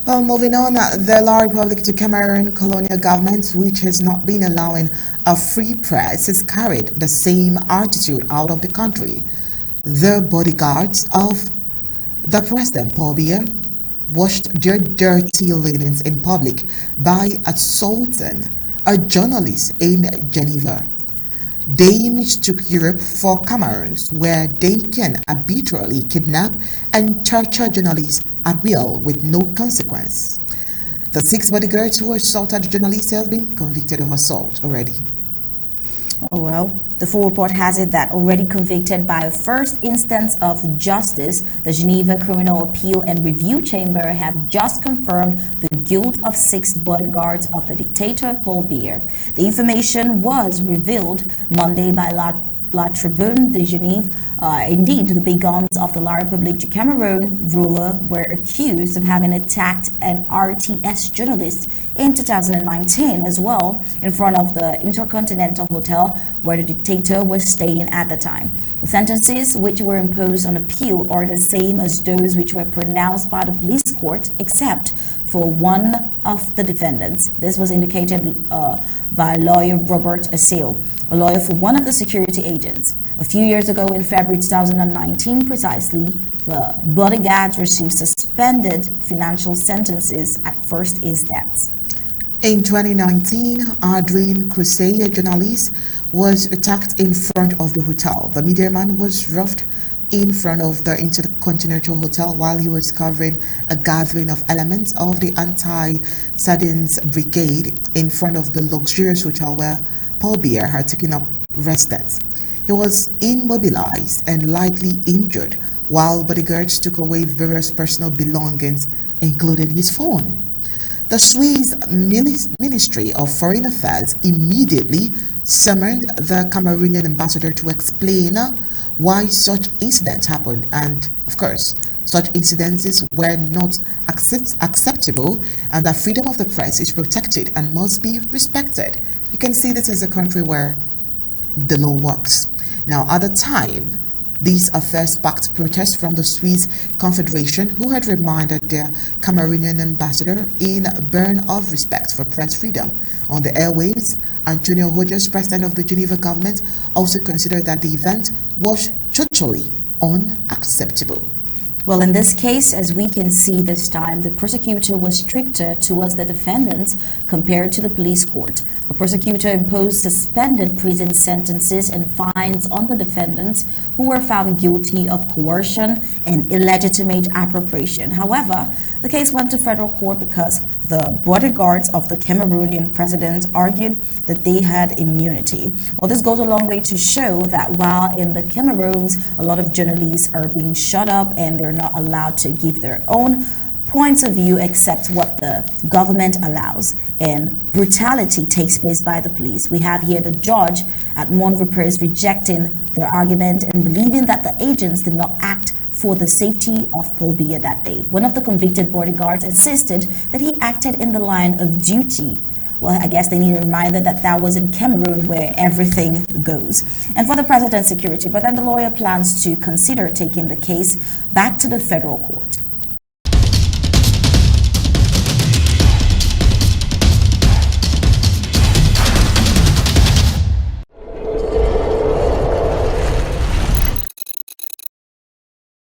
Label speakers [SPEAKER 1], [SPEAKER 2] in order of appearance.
[SPEAKER 1] Well, moving on, the La Republic to Cameroon colonial government, which has not been allowing a free press, has carried the same attitude out of the country. The bodyguards of the President Paul Biya washed their dirty linens in public by assaulting a journalist in Geneva. They mistook Europe for Cameroon, where they can arbitrarily kidnap and torture journalists at will with no consequence. The 6 bodyguards who assaulted journalists have been convicted of assault already.
[SPEAKER 2] Oh well, the full report has it that already convicted by a first instance of justice, the Geneva Criminal Appeal and Review Chamber have just confirmed the guilt of 6 bodyguards of the dictator Paul Biya. The information was revealed Monday by La Tribune de Genève. Indeed, the big guns of the La République du Cameroun ruler were accused of having attacked an RTS journalist in 2019 as well in front of the Intercontinental Hotel where the dictator was staying at the time. The sentences which were imposed on appeal are the same as those which were pronounced by the police court, except for one of the defendants. This was indicated by lawyer Robert Assail, a lawyer for one of the security agents. A few years ago, in February 2019 precisely, the bodyguards received suspended financial sentences at first instance.
[SPEAKER 1] In 2019, Adrien Crusade, a journalist, was attacked in front of the hotel. The media man was roughed in front of the Intercontinental Hotel while he was covering a gathering of elements of the anti-sardines brigade in front of the luxurious hotel where Paul Biya had taken up residence. He was immobilized and lightly injured while bodyguards took away various personal belongings, including his phone. The Swiss Ministry of Foreign Affairs immediately summoned the Cameroonian ambassador to explain why such incidents happened, and of course such incidences were not acceptable, and that freedom of the press is protected and must be respected. You can see this is a country where the law works. Now, at the time, these affairs sparked protests from the Swiss Confederation, who had reminded their Cameroonian ambassador in burn of respect for press freedom. On the airwaves, Antonio Hodges, president of the Geneva government, also considered that the event was totally unacceptable.
[SPEAKER 2] Well, in this case, as we can see this time, the prosecutor was stricter towards the defendants compared to the police court. The prosecutor imposed suspended prison sentences and fines on the defendants who were found guilty of coercion and illegitimate appropriation. However, the case went to federal court because the bodyguards of the Cameroonian president argued that they had immunity. Well, this goes a long way to show that while in the Cameroons, a lot of journalists are being shut up and they're not allowed to give their own points of view except what the government allows, and brutality takes place by the police. We have here the judge at Montreux rejecting the argument and believing that the agents did not act for the safety of Paul Biya that day. One of the convicted bodyguards insisted that he acted in the line of duty. Well, I guess they need a reminder that that was in Cameroon where everything goes. And for the president's security, but then the lawyer plans to consider taking the case back to the federal court.